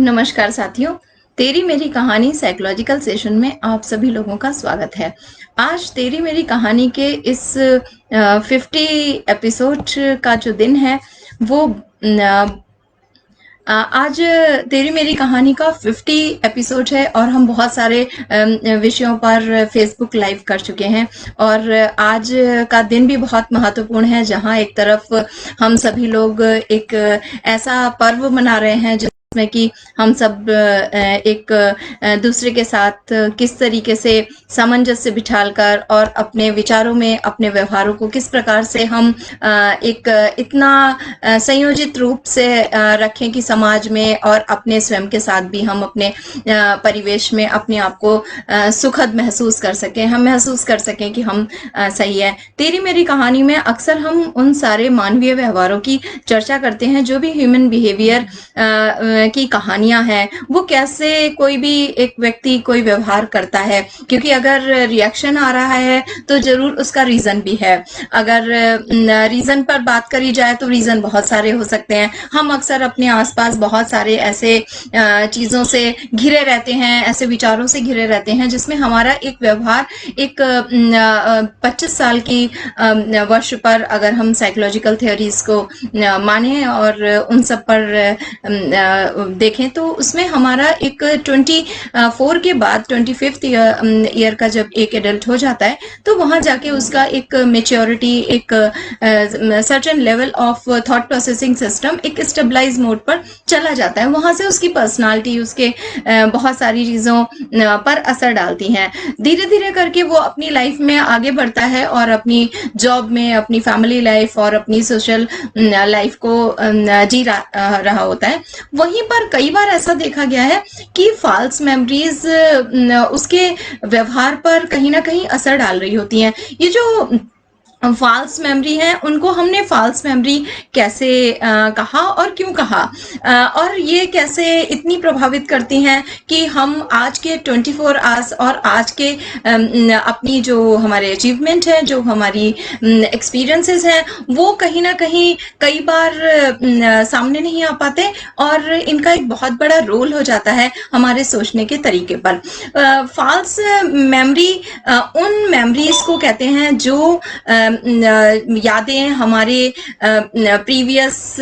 नमस्कार साथियों, तेरी मेरी कहानी साइकोलॉजिकल सेशन में आप सभी लोगों का स्वागत है। आज तेरी मेरी कहानी के इस 50 एपिसोड का जो दिन है वो आज तेरी मेरी कहानी का 50 एपिसोड है और हम बहुत सारे विषयों पर फेसबुक लाइव कर चुके हैं और आज का दिन भी बहुत महत्वपूर्ण है, जहां एक तरफ हम सभी लोग एक ऐसा पर्व मना रहे हैं जिसमें कि हम सब एक दूसरे के साथ किस तरीके से सामंजस्य बिठालकर और अपने विचारों में अपने व्यवहारों को किस प्रकार से हम एक इतना संयोजित रूप से रखें कि समाज में और अपने स्वयं के साथ भी हम अपने परिवेश में अपने आप को सुखद महसूस कर सकें, हम महसूस कर सकें कि हम सही है। तेरी मेरी कहानी में अक्सर हम उन सारे मानवीय व्यवहारों की चर्चा करते हैं जो भी ह्यूमन बिहेवियर की कहानियां हैं, वो कैसे कोई भी एक व्यक्ति कोई व्यवहार करता है, क्योंकि अगर रिएक्शन आ रहा है तो जरूर उसका रीजन भी है। अगर रीजन पर बात करी जाए तो रीजन बहुत सारे हो सकते हैं। हम अक्सर अपने आसपास बहुत सारे ऐसे चीजों से घिरे रहते हैं, ऐसे विचारों से घिरे रहते हैं जिसमें हमारा एक व्यवहार एक 25 साल की वर्ष पर अगर हम साइकोलॉजिकल थियोरीज को माने और उन सब पर देखें तो उसमें हमारा एक 24 के बाद 25th ईयर का जब एक एडल्ट हो जाता है तो वहां जाके उसका एक मेच्योरिटी, एक certain level of thought processing system एक स्टेबलाइज मोड पर चला जाता है। वहां से उसकी पर्सनालिटी, उसके बहुत सारी चीजों पर असर डालती हैं। धीरे धीरे करके वो अपनी लाइफ में आगे बढ़ता है और अपनी जॉब में, अपनी फैमिली लाइफ और अपनी सोशल लाइफ को जी रहा होता है। वहीं पर कई बार ऐसा देखा गया है कि फॉल्स मेमोरीज उसके व्यवहार पर कहीं ना कहीं असर डाल रही होती हैं। ये जो फॉल्स मेमोरी है उनको हमने फॉल्स मेमोरी कैसे कहा और क्यों कहा, और ये कैसे इतनी प्रभावित करती हैं कि हम आज के 24 आवर्स और आज के अपनी जो हमारे अचीवमेंट है, जो हमारी एक्सपीरियंसेस हैं, वो कहीं ना कहीं कई बार सामने नहीं आ पाते और इनका एक बहुत बड़ा रोल हो जाता है हमारे सोचने के तरीके पर। फॉल्स मेमोरी उन मेमोरीज को कहते हैं जो यादें हमारे प्रीवियस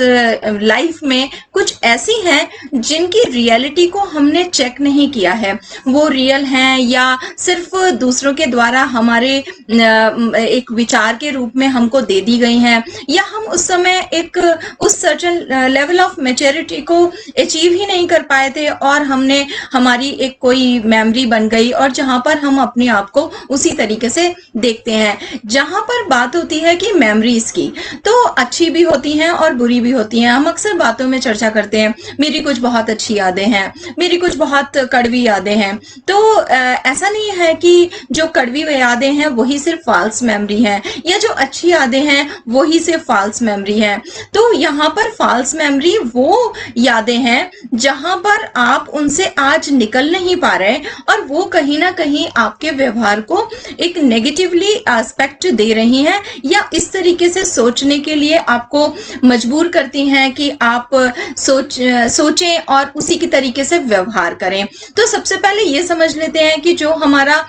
लाइफ में कुछ ऐसी हैं जिनकी रियलिटी को हमने चेक नहीं किया है, वो रियल हैं या सिर्फ दूसरों के द्वारा हमारे एक विचार के रूप में हमको दे दी गई हैं, या हम उस समय एक उस सर्टेन लेवल ऑफ मैच्योरिटी को अचीव ही नहीं कर पाए थे और हमने हमारी एक कोई मेमोरी बन गई और जहां पर हम अपने आप को उसी तरीके से देखते हैं। जहां पर बात होती है कि मेमोरीज की, तो अच्छी भी होती हैं और बुरी भी होती हैं। हम अक्सर बातों में चर्चा करते हैं, मेरी कुछ बहुत अच्छी यादें हैं, मेरी कुछ बहुत कड़वी यादें हैं। तो ऐसा नहीं है कि जो कड़वी यादें हैं वही सिर्फ फॉल्स मेमोरी है या जो अच्छी यादें हैं वही सिर्फ फॉल्स मेमोरी है। तो यहाँ पर फॉल्स मेमोरी वो यादें हैं जहां पर आप उनसे आज निकल नहीं पा रहे और वो कहीं ना कहीं आपके व्यवहार को एक नेगेटिवली एस्पेक्ट दे रही हैं या इस तरीके से सोचने के लिए आपको मजबूर करती हैं कि आप सोचें और उसी की तरीके से व्यवहार करें। तो सबसे पहले ये समझ लेते हैं कि जो हमारा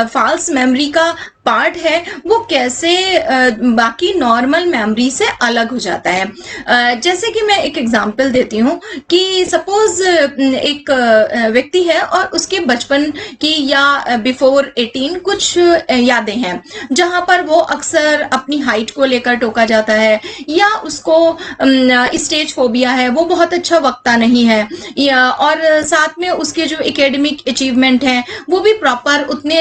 फॉल्स मेमोरी का पार्ट है वो कैसे बाकी नॉर्मल मेमोरी से अलग हो जाता है। जैसे कि मैं एक एग्जांपल देती हूँ कि सपोज एक व्यक्ति है और उसके बचपन की या बिफोर 18 कुछ यादें हैं जहां पर वो अक्सर अपनी हाइट को लेकर टोका जाता है या उसको स्टेज फोबिया है, वो बहुत अच्छा वक्ता नहीं है, या और साथ में उसके जो एकेडमिक अचीवमेंट हैं वो भी प्रॉपर उतने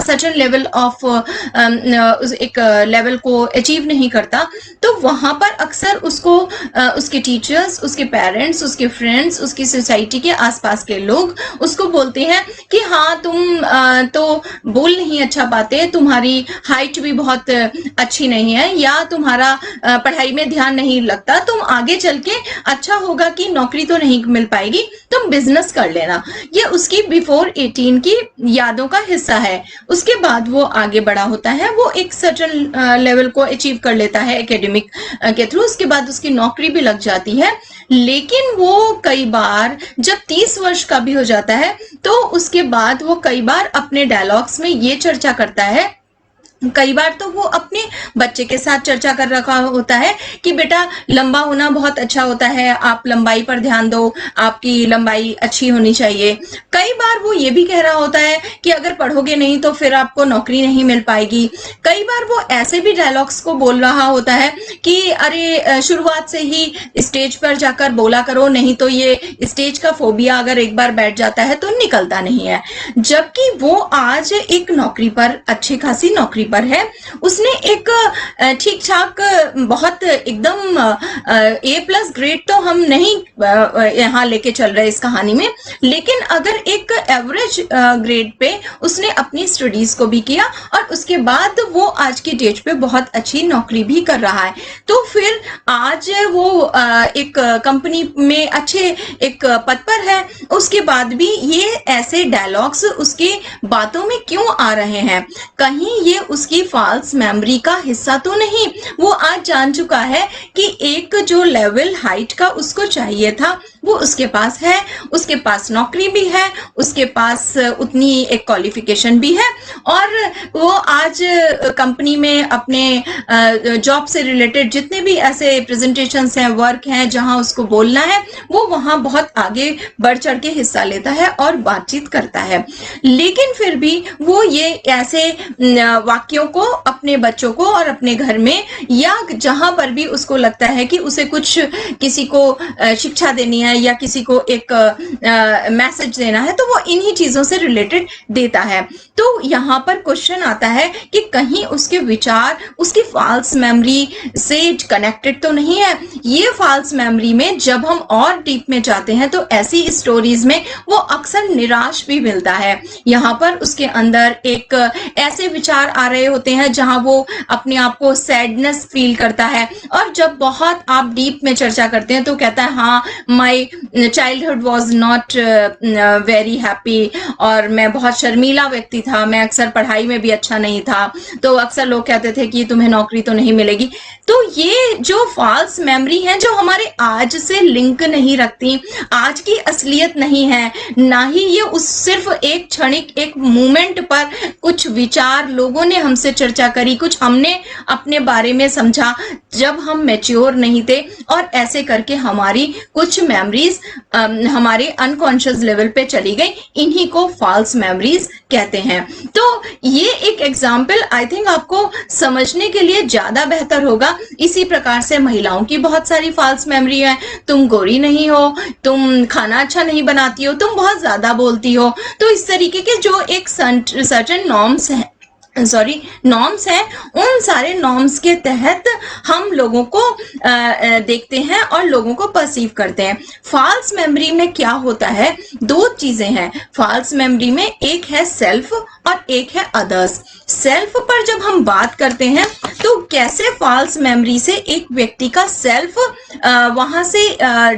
सर्टेन लेवल ऑफ एक लेवल को अचीव नहीं करता। तो वहां पर अक्सर उसको उसके टीचर्स, उसके पेरेंट्स, उसके फ्रेंड्स, उसकी सोसाइटी के आसपास के लोग उसको बोलते हैं कि हाँ तुम तो बोल नहीं अच्छा पाते, तुम्हारी हाइट भी बहुत अच्छी नहीं है या तुम्हारा पढ़ाई में ध्यान नहीं लगता, तुम आगे चल के अच्छा होगा कि नौकरी तो नहीं मिल पाएगी, तुम बिजनेस कर लेना। ये उसकी बिफोर 18 की यादों का हिस्सा है। उसके बाद वो आगे बढ़ा होता है, वो एक सर्टेन लेवल को अचीव कर लेता है एकेडमिक के थ्रू, उसके बाद उसकी नौकरी भी लग जाती है। लेकिन वो कई बार जब 30 वर्ष का भी हो जाता है तो उसके बाद वो कई बार अपने डायलॉग्स में ये चर्चा करता है, कई बार तो वो अपने बच्चे के साथ चर्चा कर रखा होता है कि बेटा लंबा होना बहुत अच्छा होता है, आप लंबाई पर ध्यान दो, आपकी लंबाई अच्छी होनी चाहिए। कई बार वो ये भी कह रहा होता है कि अगर पढ़ोगे नहीं तो फिर आपको नौकरी नहीं मिल पाएगी। कई बार वो ऐसे भी डायलॉग्स को बोल रहा होता है कि अरे शुरुआत से ही स्टेज पर जाकर बोला करो, नहीं तो ये स्टेज का फोबिया अगर एक बार बैठ जाता है तो निकलता नहीं है। जबकि वो आज एक नौकरी पर, अच्छी खासी नौकरी पर है, उसने एक ठीक ठाक, बहुत एकदम A+ ग्रेड तो हम नहीं यहाँ लेके चल रहे इस कहानी में, लेकिन अगर एक एवरेज ग्रेड पे उसने अपनी स्टडीज को भी किया और उसके बाद वो आज की डेट पे बहुत अच्छी नौकरी भी कर रहा है। तो फिर आज वो एक कंपनी में अच्छे एक पद पर है, उसके बाद भी ये ऐसे डायलॉग्स उसके बातों में क्यों आ रहे हैं? कहीं ये उसकी फॉल्स मेमोरी का हिस्सा तो नहीं? वो आज जान चुका है कि एक जो लेवल हाइट का उसको चाहिए था वो उसके पास है, उसके पास नौकरी भी है, उसके पास उतनी एक क्वालिफिकेशन भी है, और वो आज कंपनी में अपने जॉब से रिलेटेड जितने भी ऐसे प्रेजेंटेशंस हैं, वर्क हैं जहां उसको बोलना है, वो वहां बहुत आगे बढ़ चढ़ के हिस्सा लेता है और बातचीत करता है। लेकिन फिर भी वो ये ऐसे वाक्यों को अपने बच्चों को और अपने घर में या जहां पर भी उसको लगता है कि उसे कुछ किसी को शिक्षा देनी है या किसी को एक मैसेज देना है, तो वो इन्हीं चीजों से रिलेटेड देता है। तो यहाँ पर क्वेश्चन आता है कि कहीं उसके विचार उसकी फॉल्स मेमोरी से कनेक्टेड तो नहीं है? ये फॉल्स मेमोरी में जब हम और डीप में जाते हैं तो ऐसी स्टोरीज में वो अक्सर निराश भी मिलता है। यहाँ पर उसके अंदर एक ऐसे विचार आ रहे होते हैं जहां वो अपने आप को सैडनेस फील करता है, और जब बहुत आप डीप में चर्चा करते हैं तो कहता है हाँ, my childhood was not very happy, और मैं बहुत शर्मीला व्यक्ति था, मैं अक्सर पढ़ाई में भी अच्छा नहीं था, तो अक्सर लोग कहते थे कि तुम्हें नौकरी तो नहीं मिलेगी। तो ये जो फॉल्स मेमोरी है जो हमारे आज से लिंक नहीं रखती, आज की असलियत नहीं है, ना ही ये उस सिर्फ एक क्षणिक एक मोमेंट पर कुछ विचार लोगों ने हमसे चर्चा करी, कुछ हमने अपने बारे में समझा जब हम मैच्योर नहीं थे, और ऐसे करके हमारी कुछ मेमोरीज हमारे अनकॉन्शियस लेवल पे चली गई। इन्हीं को फॉल्स मेमोरीज कहते हैं। तो ये एक एग्जाम्पल आई थिंक आपको समझने के लिए ज्यादा बेहतर होगा। इसी प्रकार से महिलाओं की बहुत सारी फॉल्स मेमोरी है। तुम गोरी नहीं हो, तुम खाना अच्छा नहीं बनाती हो, तुम बहुत ज्यादा बोलती हो। तो इस तरीके के जो एक सर्टेन नॉर्म्स हैं, उन सारे नॉर्म्स के तहत हम लोगों को देखते हैं और लोगों को परसीव करते हैं। फॉल्स मेमोरी में क्या होता है? दो चीजें हैं फॉल्स मेमोरी में, एक है सेल्फ और एक है अदर्स। सेल्फ पर जब हम बात करते हैं तो कैसे फॉल्स मेमोरी से एक व्यक्ति का सेल्फ वहां से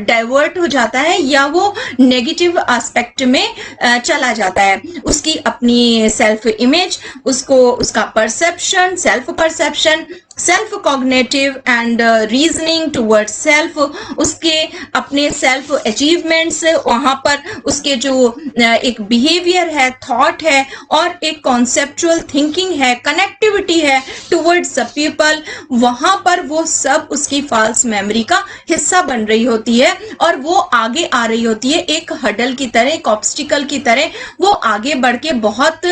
डाइवर्ट हो जाता है या वो नेगेटिव एस्पेक्ट में चला जाता है। उसकी अपनी सेल्फ इमेज, उसको उसका perception, self perception, self cognitive and reasoning towards self, उसके अपने सेल्फ अचीवमेंट्स, वहां पर उसके जो एक बिहेवियर है, थॉट है, और एक कॉन्सेप्चुअल थिंकिंग है, कनेक्टिविटी है टुवर्ड्स द पीपल, वहां पर वो सब उसकी फॉल्स मेमोरी का हिस्सा बन रही होती है और वो आगे आ रही होती है एक हडल की तरह, एक ऑब्स्टिकल की तरह। वो आगे बढ़ के बहुत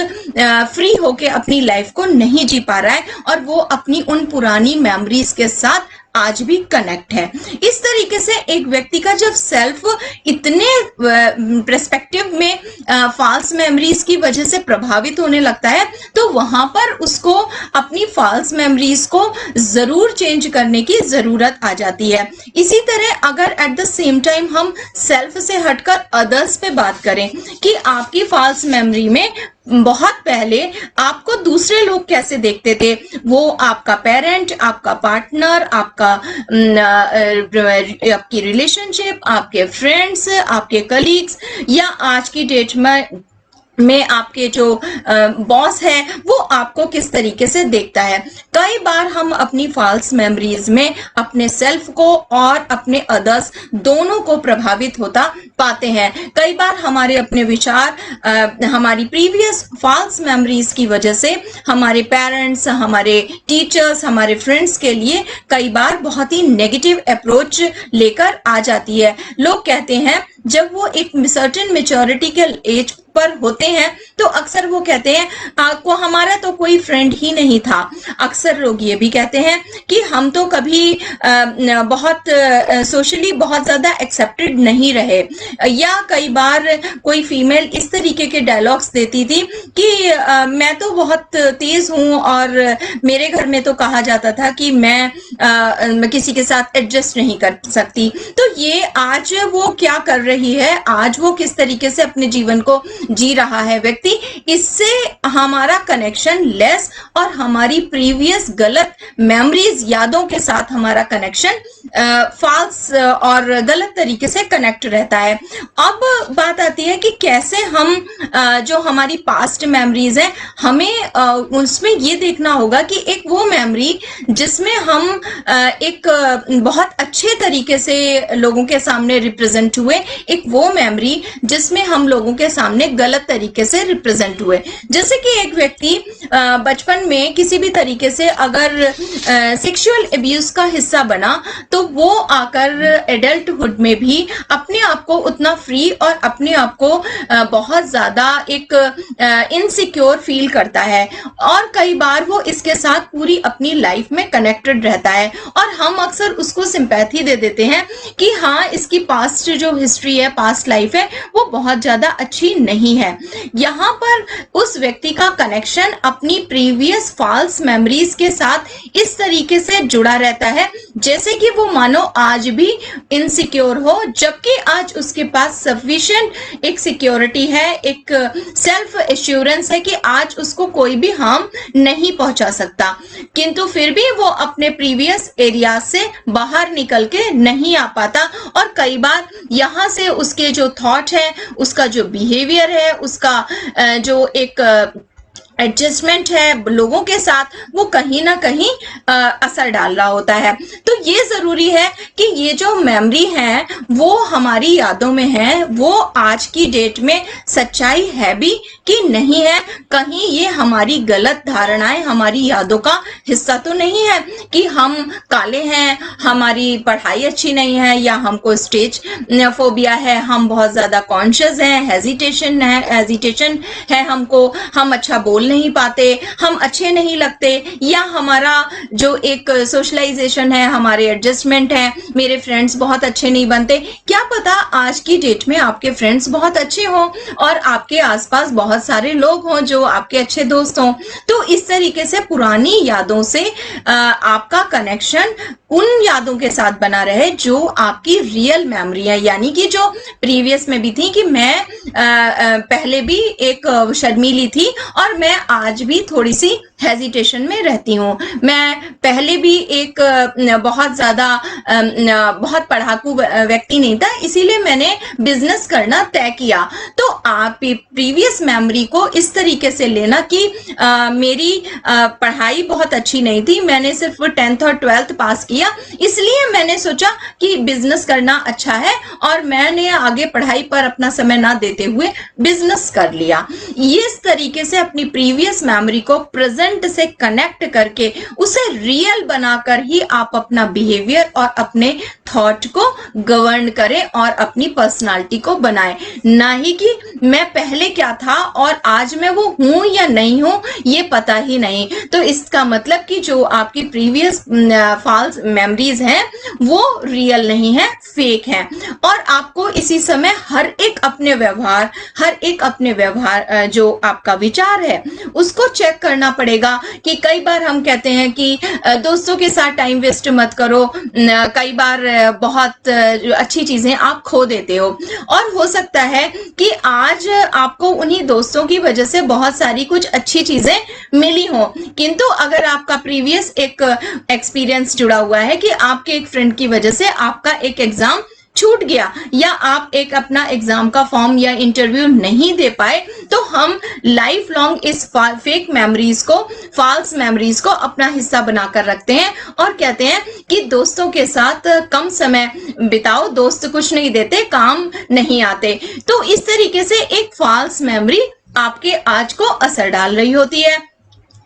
फ्री होके अपनी लाइफ को नहीं जी पा रहा है और वो अपनी उन पुरानी मेमोरीज के साथ आज भी कनेक्ट है। इस तरीके से एक व्यक्ति का जब सेल्फ इतने पर्सपेक्टिव में फॉल्स मेमोरीज की वजह से प्रभावित होने लगता है तो वहां पर उसको अपनी फॉल्स मेमोरीज को जरूर चेंज करने की जरूरत आ जाती है। इसी तरह अगर एट द सेम टाइम हम सेल्फ से हटकर अदर्स पे बात करें कि आपकी फॉल्स मेमोरी में बहुत पहले आपको दूसरे लोग कैसे देखते थे, वो आपका पेरेंट, आपका पार्टनर, आपकी रिलेशनशिप, आपके फ्रेंड्स, आपके कलीग्स, या आज की डेट में में आपके जो बॉस है वो आपको किस तरीके से देखता है। कई बार हम अपनी फॉल्स मेमोरीज में अपने सेल्फ को और अपने अदर्स दोनों को प्रभावित होता पाते हैं। कई बार हमारे अपने विचार हमारी प्रीवियस फॉल्स मेमोरीज की वजह से हमारे पेरेंट्स, हमारे टीचर्स, हमारे फ्रेंड्स के लिए कई बार बहुत ही नेगेटिव अप्रोच लेकर आ जाती है। लोग कहते हैं जब वो एक सर्टेन मेच्योरिटी के एज पर होते हैं तो अक्सर वो कहते हैं आपको हमारा तो कोई फ्रेंड ही नहीं था। अक्सर लोग ये भी कहते हैं कि हम तो कभी बहुत सोशली बहुत ज्यादा एक्सेप्टेड नहीं रहे। या कई बार कोई फीमेल इस तरीके के डायलॉग्स देती थी कि मैं तो बहुत तेज हूं और मेरे घर में तो कहा जाता था कि मैं किसी के साथ एडजस्ट नहीं कर सकती। तो ये आज वो क्या कर रही है, आज वो किस तरीके से अपने जीवन को जी रहा है व्यक्ति, इससे हमारा कनेक्शन लेस और हमारी प्रीवियस गलत मेमोरीज, यादों के साथ हमारा कनेक्शन फॉल्स और गलत तरीके से कनेक्ट रहता है। अब बात आती है कि कैसे हम जो हमारी पास्ट मेमोरीज हैं हमें उसमें ये देखना होगा कि एक वो मेमोरी जिसमें हम एक बहुत अच्छे तरीके से लोगों के सामने रिप्रेजेंट हुए, एक वो मेमोरी जिसमें हम लोगों के सामने गलत तरीके से रिप्रेजेंट हुए। जैसे कि एक व्यक्ति बचपन में किसी भी तरीके से अगर सेक्सुअल अब्यूज का हिस्सा बना तो वो आकर एडल्टहुड में भी अपने आप को उतना फ्री और अपने आप को बहुत ज्यादा एक इनसिक्योर फील करता है और कई बार वो इसके साथ पूरी अपनी लाइफ में कनेक्टेड रहता है और हम अक्सर उसको सिंपैथी दे देते हैं कि हाँ इसकी पास्ट जो हिस्ट्री है, पास्ट लाइफ है, वो बहुत ज्यादा अच्छी नहीं है। यहाँ पर उस व्यक्ति का कनेक्शन अपनी प्रीवियस फॉल्स मेमोरीज के साथ इस तरीके से जुड़ा रहता है जैसे कि वो मानो आज भी इनसिक्योर हो, जबकि आज उसके पास सफिशिएंट एक सिक्योरिटी है, एक सेल्फ एश्योरेंस है कि आज उसको कोई भी हार्म नहीं पहुंचा सकता, किंतु फिर भी वो अपने प्रीवियस एरिया से बाहर निकल के नहीं आ पाता और कई बार यहाँ से उसके जो थॉट है, उसका जो बिहेवियर है, उसका जो एक एडजस्टमेंट है लोगों के साथ, वो कहीं ना कहीं असर डाल रहा होता है। तो ये जरूरी है कि ये जो मेमोरी है वो हमारी यादों में है, वो आज की डेट में सच्चाई है भी कि नहीं है, कहीं ये हमारी गलत धारणाएं हमारी यादों का हिस्सा तो नहीं है कि हम काले हैं, हमारी पढ़ाई अच्छी नहीं है, या हमको स्टेज फोबिया है, हम बहुत ज्यादा कॉन्शियस हैं, हेजिटेशन है हमको, हम अच्छा बोल नहीं पाते, हम अच्छे नहीं लगते, या हमारा जो एक सोशलाइजेशन है, हमारे एडजस्टमेंट है, मेरे फ्रेंड्स बहुत अच्छे नहीं बनते। क्या पता आज की डेट में आपके फ्रेंड्स बहुत अच्छे हों और आपके आसपास बहुत सारे लोग हों जो आपके अच्छे दोस्त हों। तो इस तरीके से पुरानी यादों से आपका कनेक्शन उन यादों के साथ बना रहे जो आपकी रियल मेमोरी है, यानी कि जो प्रीवियस में भी थी कि मैं पहले भी एक शर्मीली थी और मैं आज भी थोड़ी सी हेजिटेशन में रहती हूँ, मैं पहले भी एक बहुत ज्यादा बहुत पढ़ाकू व्यक्ति नहीं था, इसीलिए मैंने बिजनेस करना तय किया। तो आप प्रीवियस मेमोरी को इस तरीके से लेना कि मेरी पढ़ाई बहुत अच्छी नहीं थी, मैंने सिर्फ 10th और 12th पास किया, इसलिए मैंने सोचा कि बिजनेस करना अच्छा है और मैंने आगे पढ़ाई पर अपना समय ना देते हुए बिजनेस कर लिया। इस तरीके से अपनी प्रीवियस मेमोरी को प्रेजेंट से कनेक्ट करके उसे रियल बनाकर ही आप अपना बिहेवियर और अपने थॉट को गवर्न करें और अपनी पर्सनालिटी को बनाएं, ना ही कि मैं पहले क्या था और आज मैं वो हूं या नहीं हूं ये पता ही नहीं। तो इसका मतलब कि जो आपकी प्रीवियस फॉल्स मेमोरीज हैं वो रियल नहीं है, फेक है। और आपको इसी समय हर एक अपने व्यवहार जो आपका विचार है उसको चेक करना पड़ेगा कि कई बार हम कहते हैं कि दोस्तों के साथ टाइम वेस्ट मत करो, कई बार बहुत अच्छी चीजें आप खो देते हो और हो सकता है कि आज आपको उन्हीं दोस्तों की वजह से बहुत सारी कुछ अच्छी चीजें मिली हो, किंतु अगर आपका प्रीवियस एक एक्सपीरियंस जुड़ा हुआ है कि आपके एक फ्रेंड की वजह से आपका एक एग्जाम छूट गया या आप एक अपना एग्जाम का फॉर्म या इंटरव्यू नहीं दे पाए, तो हम लाइफ लॉन्ग इस फेक मेमोरीज को, फॉल्स मेमोरीज को अपना हिस्सा बनाकर रखते हैं और कहते हैं कि दोस्तों के साथ कम समय बिताओ, दोस्त कुछ नहीं देते, काम नहीं आते। तो इस तरीके से एक फॉल्स मेमोरी आपके आज को असर डाल रही होती है।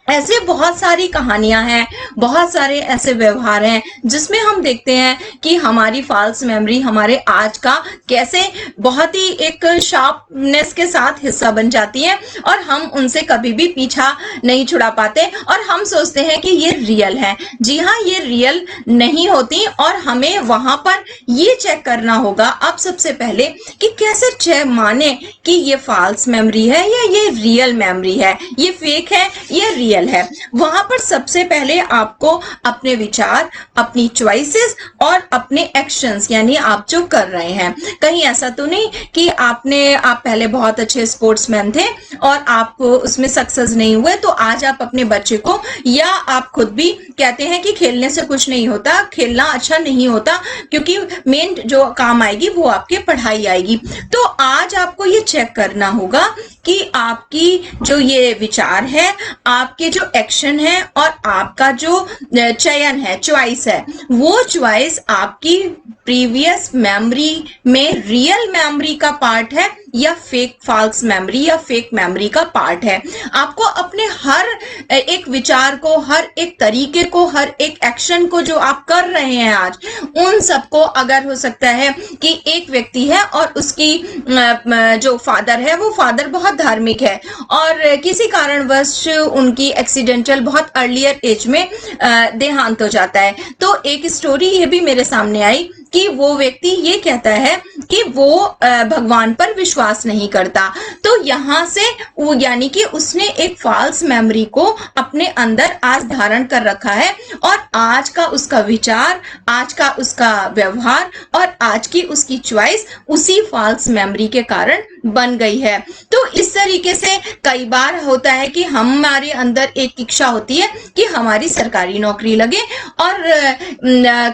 ऐसे बहुत सारी कहानियां हैं, बहुत सारे ऐसे व्यवहार हैं जिसमें हम देखते हैं कि हमारी फॉल्स मेमोरी हमारे आज का कैसे बहुत ही एक शार्पनेस के साथ हिस्सा बन जाती है और हम उनसे कभी भी पीछा नहीं छुड़ा पाते और हम सोचते हैं कि ये रियल है। जी हाँ, ये रियल नहीं होती और हमें वहां पर ये चेक करना होगा अब सबसे पहले कि कैसे माने कि ये फॉल्स मेमोरी है या ये रियल मेमोरी है, ये फेक है, ये रियल है। वहां पर सबसे पहले आपको अपने विचार, अपनी चॉइसेस और अपने एक्शंस, यानी आप जो कर रहे हैं, कहीं ऐसा तो नहीं कि आप पहले बहुत अच्छे स्पोर्ट्समैन थे और आप उसमें सक्सेस नहीं हुए, तो आज आप अपने बच्चे को, या आप खुद भी कहते हैं कि खेलने से कुछ नहीं होता, खेलना अच्छा नहीं होता क्योंकि मेन जो काम आएगी वो आपके पढ़ाई आएगी। तो आज आपको ये चेक करना होगा कि आपकी जो ये विचार है, आपके जो एक्शन है और आपका जो चयन है, चॉइस है, वो चॉइस आपकी प्रीवियस मेमोरी में रियल मेमोरी का पार्ट है या फेक फॉल्स मेमोरी या फेक मेमोरी का पार्ट है। आपको अपने हर एक विचार को, हर एक तरीके को, हर एक एक्शन को जो आप कर रहे हैं आज, उन सबको, अगर हो सकता है कि एक व्यक्ति है और उसकी जो फादर है वो फादर बहुत धार्मिक है और किसी कारणवश उनकी एक्सीडेंटल बहुत अर्लियर एज में देहांत हो जाता है। तो एक स्टोरी ये भी मेरे सामने आई कि वो व्यक्ति ये कहता है कि वो भगवान पर विश्वास नहीं करता। तो यहाँ से वो, यानी कि उसने एक फॉल्स मेमोरी को अपने अंदर आज धारण कर रखा है और आज का उसका विचार, आज का उसका व्यवहार और आज की उसकी चॉइस उसी फॉल्स मेमोरी के कारण बन गई है। तो इस तरीके से कई बार होता है कि हमारे अंदर एक इच्छा होती है कि हमारी सरकारी नौकरी लगे और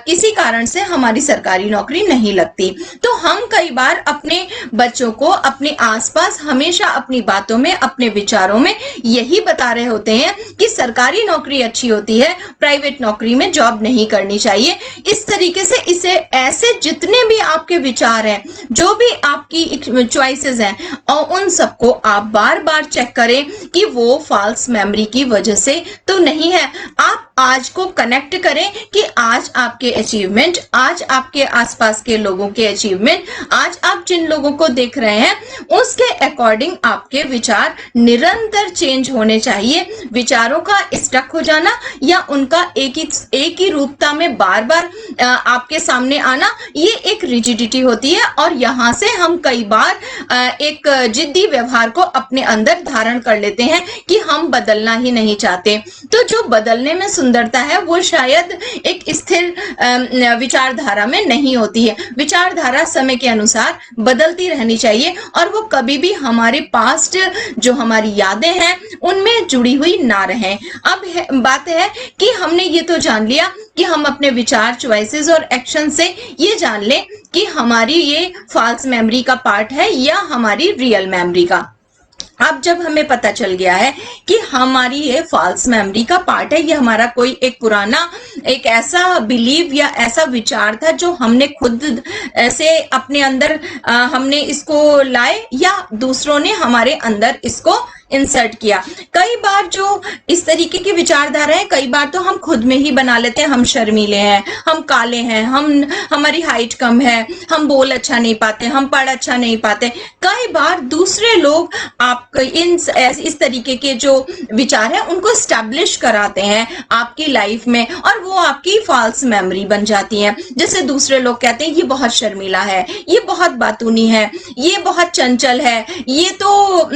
किसी कारण से हमारी सरकारी नौकरी नहीं लगती। तो हम कई बार अपने बच्चों को अपने आसपास हमेशा अपनी बातों में, अपने विचारों में यही बता रहे होते हैं कि सरकारी नौकरी अच्छी होती है, प्राइवेट नौकरी में जॉब नहीं करनी चाहिए। इस तरीके से इसे ऐसे जितने भी आपके विचार हैं, जो भी आपकी चॉइसेस हैं, और उन सबको आप बार बार चेक करें कि वो फॉल्स मेमोरी की वजह से तो नहीं है। आप आज को कनेक्ट करें कि आज आपके अचीवमेंट, आज आपके आसपास के लोगों के अचीवमेंट, आज आप जिन लोगों को देख रहे हैं उसके अकॉर्डिंग आपके विचार निरंतर चेंज होने चाहिए। विचारों का स्टक हो जाना या उनका एक ही रूपता में बार बार आपके सामने आना, ये एक रिजिडिटी होती है और यहाँ से हम कई बार एक जिद्दी व्यवहार को अपने अंदर धारण कर लेते हैं कि हम बदलना ही नहीं चाहते। तो जो बदलने में सुंदरता है वो शायद एक स्थिर विचारधारा में नहीं होती है। विचारधारा समय के अनुसार बदलती रहनी चाहिए और वो कभी भी हमारे पास्ट जो हमारी यादें हैं उनमें जुड़ी हुई ना रहें। अब बात है कि हमने ये तो जान लिया कि हम अपने विचार, चॉइसेस और एक्शन से ये जान लें कि हमारी ये फॉल्स मेमोरी का पार्ट है या हमारी रियल मेमोरी का। अब जब हमें पता चल गया है कि हमारी ये फॉल्स मेमोरी का पार्ट है, ये हमारा कोई एक पुराना एक ऐसा बिलीव या ऐसा विचार था जो हमने खुद से अपने अंदर हमने इसको लाए या दूसरों ने हमारे अंदर इसको इंसर्ट किया। कई बार जो इस तरीके की विचारधारा है, कई बार तो हम खुद में ही बना लेते हैं। हम शर्मीले हैं, हम काले हैं, हमारी हाइट कम है, हम बोल अच्छा नहीं पाते, हम पढ़ अच्छा नहीं पाते। कई बार दूसरे लोग आप इस तरीके के जो विचार है उनको स्टैब्लिश कराते हैं आपकी लाइफ में और वो आपकी फॉल्स मेमोरी बन जाती है। जैसे दूसरे लोग कहते हैं ये बहुत शर्मीला है, ये बहुत बातूनी है, ये बहुत चंचल है, ये तो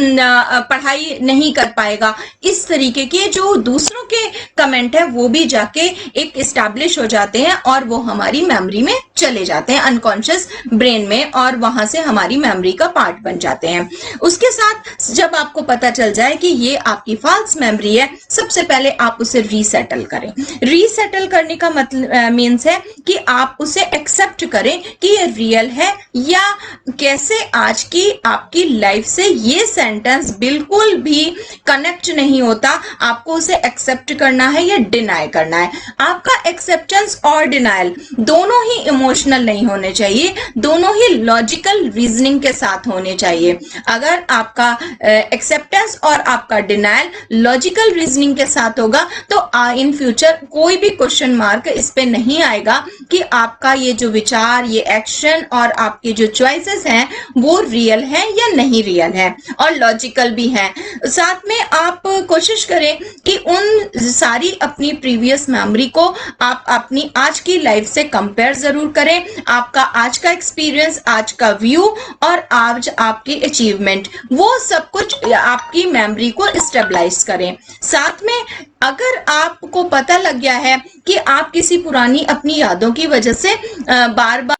पढ़ाई नहीं कर पाएगा। इस तरीके के जो दूसरों के कमेंट है वो भी जाके एक एस्टैब्लिश हो जाते हैं और वो हमारी मेमोरी में चले जाते हैं अनकॉन्शियस ब्रेन में और वहां से हमारी मेमोरी का पार्ट बन जाते हैं। उसके साथ जब आपको पता चल जाए कि ये आपकी फॉल्स मेमोरी है, सबसे पहले आप उसे रीसेटल करें। रीसेटल करने का मतलब मीन्स है कि आप उसे एक्सेप्ट करें कि ये रियल है या कैसे आज की आपकी लाइफ से ये सेंटेंस बिल्कुल भी कनेक्ट नहीं होता, आपको उसे एक्सेप्ट करना है या डिनाई करना है। आपका एक्सेप्टेंस और डिनायल दोनों ही इमोशनल नहीं होने चाहिए, दोनों ही लॉजिकल रीजनिंग के साथ होने चाहिए। अगर आपका एक्सेप्टेंस और आपका डिनायल लॉजिकल रीजनिंग के साथ होगा तो इन फ्यूचर कोई भी क्वेश्चन मार्क इस पे नहीं आएगा कि आपका ये जो विचार, ये एक्शन और आपके जो चॉइसेस हैं वो रियल है या नहीं रियल है और लॉजिकल भी है। साथ में आप कोशिश करें कि उन सारी अपनी प्रीवियस मेमोरी को आप अपनी आज की लाइफ से कंपेयर जरूर करें। आपका आज का एक्सपीरियंस, आज का व्यू और आज आपकी अचीवमेंट, वो सब कुछ आपकी मेमोरी को स्टेबलाइज करें। साथ में अगर आपको पता लग गया है कि आप किसी पुरानी अपनी यादों की वजह से बार बार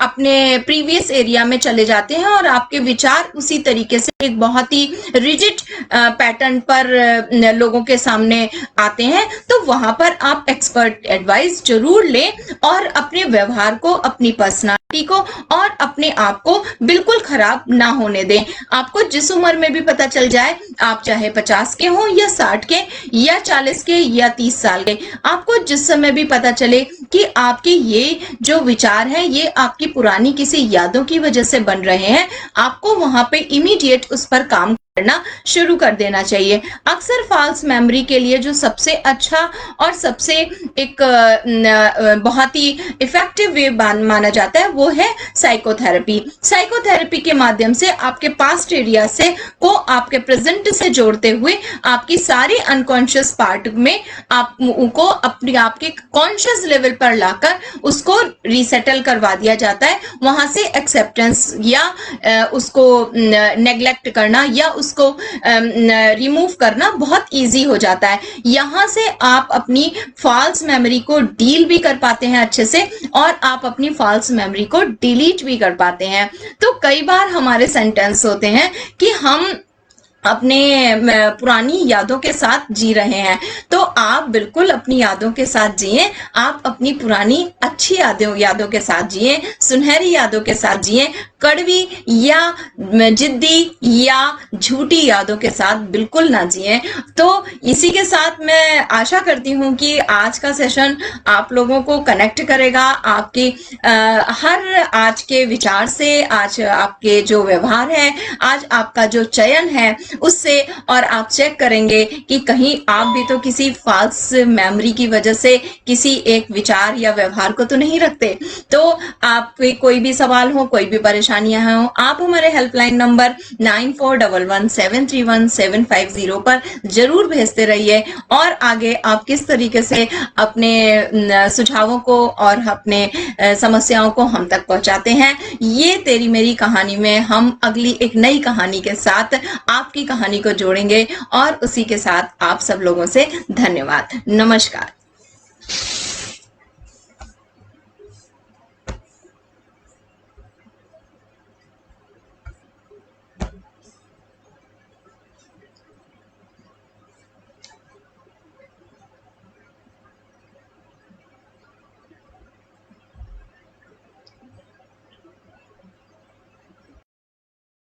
अपने प्रीवियस एरिया में चले जाते हैं और आपके विचार उसी तरीके से एक बहुत ही रिजिड पैटर्न पर लोगों के सामने आते हैं, तो वहां पर आप एक्सपर्ट एडवाइस जरूर लें और अपने व्यवहार को, अपनी पर्सनालिटी को और अपने आप को बिल्कुल खराब ना होने दें। आपको जिस उम्र में भी पता चल जाए, आप चाहे 50 के हो या 60 के या 40 के या 30 साल के, आपको जिस समय भी पता चले कि आपके ये जो विचार हैं ये आपकी पुरानी किसी यादों की वजह से बन रहे हैं, आपको वहां पे इमीडिएट उस पर काम करना शुरू कर देना चाहिए। अक्सर फॉल्स मेमोरी के लिए जो सबसे अच्छा और सबसे एक बहुत ही इफेक्टिव वे माना जाता है वो है साइकोथेरेपी। साइकोथेरेपी के माध्यम से आपके पास्ट एरिया से को आपके प्रेजेंट से जोड़ते हुए आपकी सारी अनकॉन्शियस पार्ट में आपको अपने आपके कॉन्शियस लेवल पर लाकर उसको रीसेटल करवा दिया जाता है। वहां से एक्सेप्टेंस या उसको नेग्लेक्ट करना या उसको रिमूव करना बहुत इजी हो जाता है। यहां से आप अपनी फॉल्स मेमोरी को डील भी कर पाते हैं अच्छे से और आप अपनी फॉल्स मेमोरी को डिलीट भी कर पाते हैं। तो कई बार हमारे सेंटेंस होते हैं कि हम अपने पुरानी यादों के साथ जी रहे हैं, तो आप बिल्कुल अपनी यादों के साथ जिए, आप अपनी पुरानी अच्छी यादों के साथ जिए, सुनहरी यादों के साथ जिए, कड़वी या जिद्दी या झूठी यादों के साथ बिल्कुल ना जिए। तो इसी के साथ मैं आशा करती हूँ कि आज का सेशन आप लोगों को कनेक्ट करेगा आपकी हर आज के विचार से, आज आपके जो व्यवहार है, आज आपका जो चयन है उससे, और आप चेक करेंगे कि कहीं आप भी तो किसी फॉल्स मेमोरी की वजह से किसी एक विचार या व्यवहार को तो नहीं रखते। तो आपके कोई भी सवाल हो, कोई भी परेशानियां हो, आप हमारे हेल्पलाइन नंबर 9411731750 पर जरूर भेजते रहिए और आगे आप किस तरीके से अपने सुझावों को और अपने समस्याओं को हम तक पहुंचाते हैं, ये तेरी मेरी कहानी में हम अगली एक नई कहानी के साथ आपकी कहानी को जोड़ेंगे। और उसी के साथ आप सब लोगों से धन्यवाद, नमस्कार।